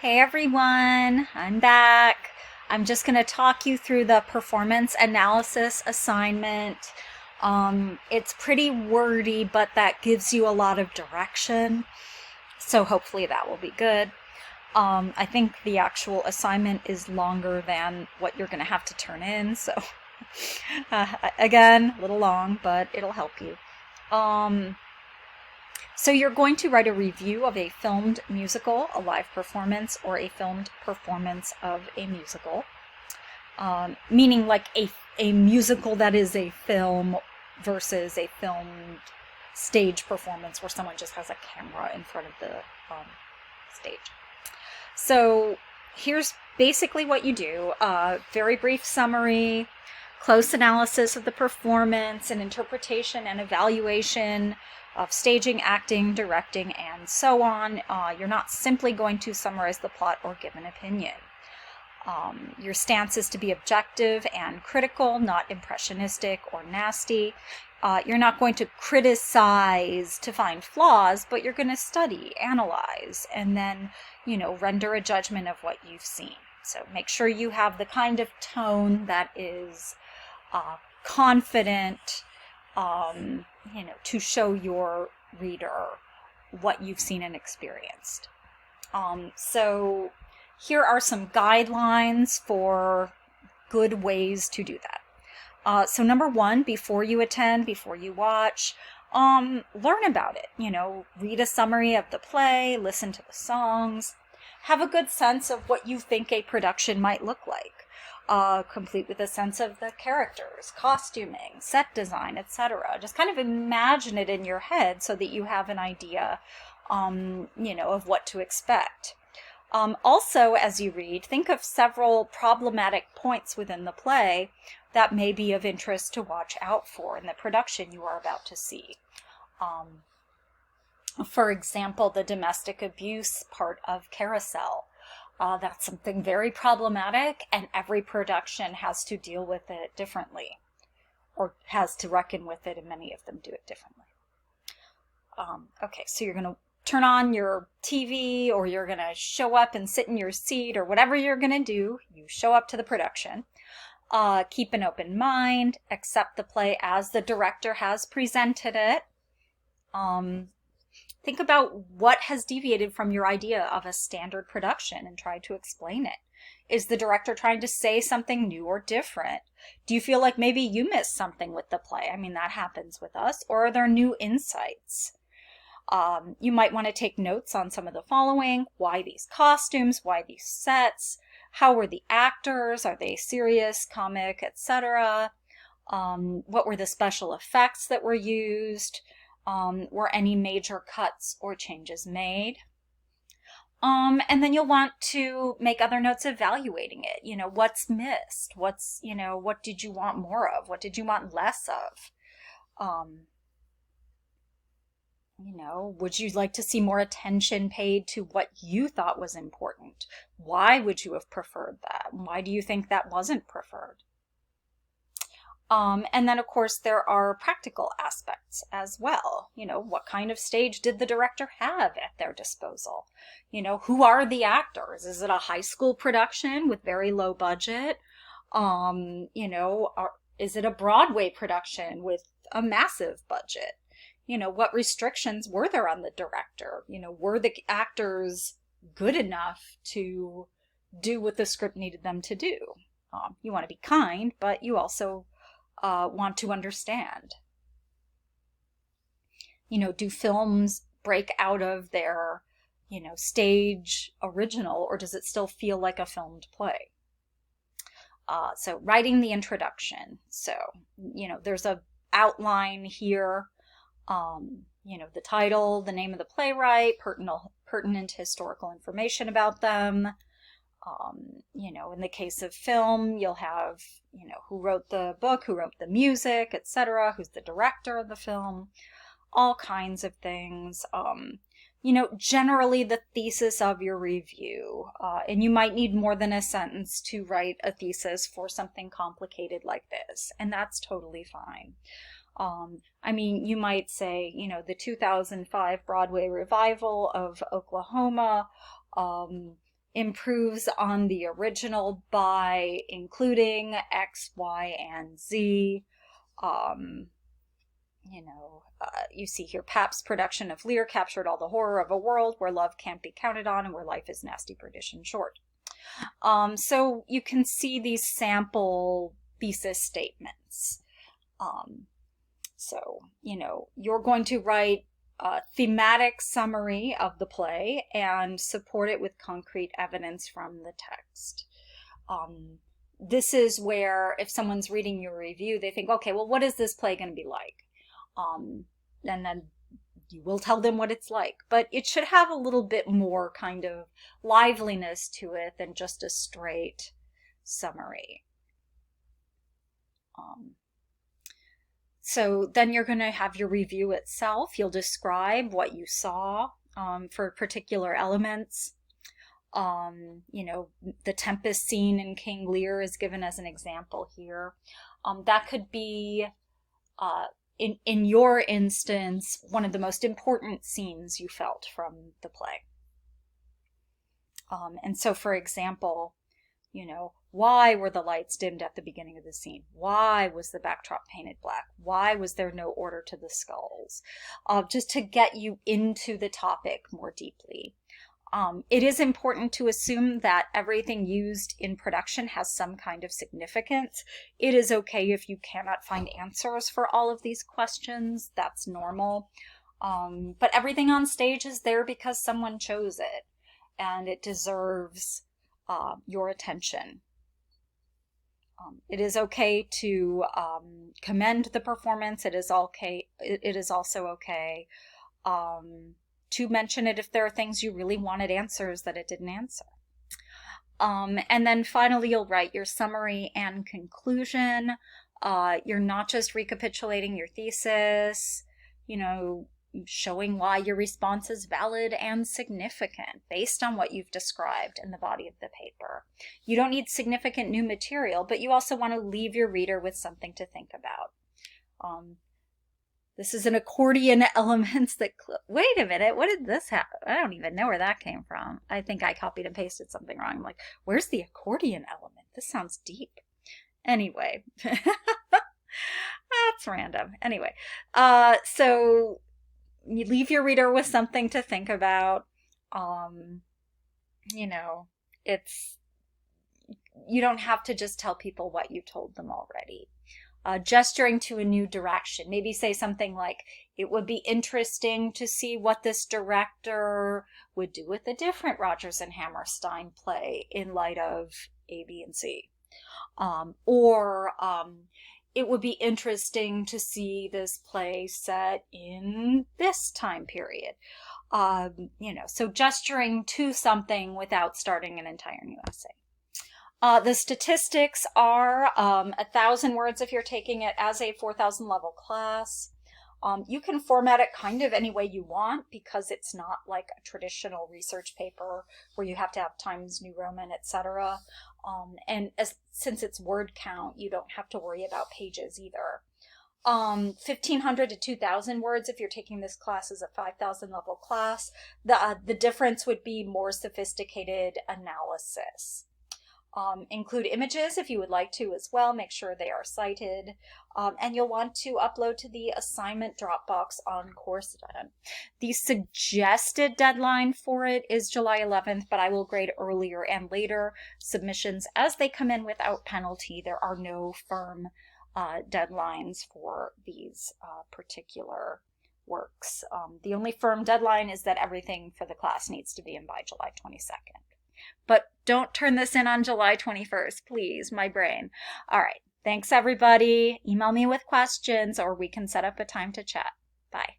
Hey everyone, I'm back. I'm just going to talk you through the performance analysis assignment. It's pretty wordy, but that gives you a lot of direction. So hopefully that will be good. I think the actual assignment is longer than what you're going to have to turn in. So again, a little long, but it'll help you. So you're going to write a review of a filmed musical, a live performance, or a filmed performance of a musical, meaning like a musical that is a film versus a filmed stage performance where someone just has a camera in front of the stage. So here's basically what you do. Very brief summary, close analysis of the performance, and interpretation and evaluation of staging, acting, directing, and so on. You're not simply going to summarize the plot or give an opinion. Your stance is to be objective and critical, not impressionistic or nasty. You're not going to criticize to find flaws, but you're going to study, analyze, and then, render a judgment of what you've seen. So make sure you have the kind of tone that is confident, to show your reader what you've seen and experienced. So here are some guidelines for good ways to do that. So number one, before you attend, before you watch, learn about it. Read a summary of the play, listen to the songs, have a good sense of what you think a production might look like. Complete with a sense of the characters, costuming, set design, etc. Just kind of imagine it in your head so that you have an idea, of what to expect. Also, as you read, think of several problematic points within the play that may be of interest to watch out for in the production you are about to see. For example, the domestic abuse part of Carousel. That's something very problematic, and every production has to deal with it differently, or has to reckon with it, and many of them do it differently. Okay, so you're going to turn on your TV, or you're going to show up and sit in your seat, or whatever you're going to do. You show up to the production. Keep an open mind, accept the play as the director has presented it. Think about what has deviated from your idea of a standard production and try to explain it. Is the director trying to say something new or different? Do you feel like maybe you missed something with the play? I mean, that happens with us. Or are there new insights? You might want to take notes on some of the following. Why these costumes? Why these sets? How were the actors? Are they serious, comic, etc.? What were the special effects that were used? Were any major cuts or changes made? And then you'll want to make other notes evaluating it. What's missed? What did you want more of? What did you want less of? Would you like to see more attention paid to what you thought was important? Why would you have preferred that? Why do you think that wasn't preferred? And then, of course, there are practical aspects as well. What kind of stage did the director have at their disposal? Who are the actors? Is it a high school production with very low budget? Is it a Broadway production with a massive budget? What restrictions were there on the director? Were the actors good enough to do what the script needed them to do? You want to be kind, but you also want to understand. Do films break out of their, stage original, or does it still feel like a filmed play? So writing the introduction. So, there's a outline here, the title, the name of the playwright, pertinent historical information about them. In the case of film, you'll have, who wrote the book, who wrote the music, etc., who's the director of the film, all kinds of things. Generally the thesis of your review, and you might need more than a sentence to write a thesis for something complicated like this, and that's totally fine. You might say, the 2005 Broadway revival of Oklahoma, improves on the original by including X, Y, and Z. You see here, Pabst's production of Lear captured all the horror of a world where love can't be counted on and where life is nasty, perdition, short. So you can see these sample thesis statements. So, you're going to write a thematic summary of the play and support it with concrete evidence from the text. This is where if someone's reading your review, they think, okay, well, what is this play going to be like? And then you will tell them what it's like. But it should have a little bit more kind of liveliness to it than just a straight summary. So then you're going to have your review itself. You'll describe what you saw for particular elements. The Tempest scene in King Lear is given as an example here. That could be, in your instance, one of the most important scenes you felt from the play. And so, for example, why were the lights dimmed at the beginning of the scene? Why was the backdrop painted black? Why was there no order to the skulls? Just to get you into the topic more deeply. It is important to assume that everything used in production has some kind of significance. It is okay if you cannot find answers for all of these questions. That's normal. But everything on stage is there because someone chose it, and it deserves your attention. It is okay to commend the performance. It is also okay to mention it if there are things you really wanted answers that it didn't answer. And then finally, you'll write your summary and conclusion. You're not just recapitulating your thesis, showing why your response is valid and significant based on what you've described in the body of the paper. You don't need significant new material, but you also want to leave your reader with something to think about. This is an accordion elements that, wait a minute, what did this happen? I don't even know where that came from. I think I copied and pasted something wrong. I'm like, where's the accordion element? This sounds deep. Anyway, that's random. Anyway, so you leave your reader with something to think about. You don't have to just tell people what you told them already. Gesturing to a new direction. Maybe say something like, it would be interesting to see what this director would do with a different Rodgers and Hammerstein play in light of A, B, and C. Or it would be interesting to see this play set in this time period. So gesturing to something without starting an entire new essay. The statistics are 1,000 words if you're taking it as a 4,000 level class. You can format it kind of any way you want because it's not like a traditional research paper where you have to have Times New Roman, etc. Since it's word count, you don't have to worry about pages either. 1,500 to 2,000 words if you're taking this class as a 5,000 level class. The difference would be more sophisticated analysis. Include images if you would like to as well. Make sure they are cited. And you'll want to upload to the assignment Dropbox on Coursera. The suggested deadline for it is July 11th, but I will grade earlier and later submissions as they come in without penalty. There are no firm deadlines for these particular works. The only firm deadline is that everything for the class needs to be in by July 22nd. But don't turn this in on July 21st, please, my brain. All right, thanks everybody. Email me with questions or we can set up a time to chat. Bye.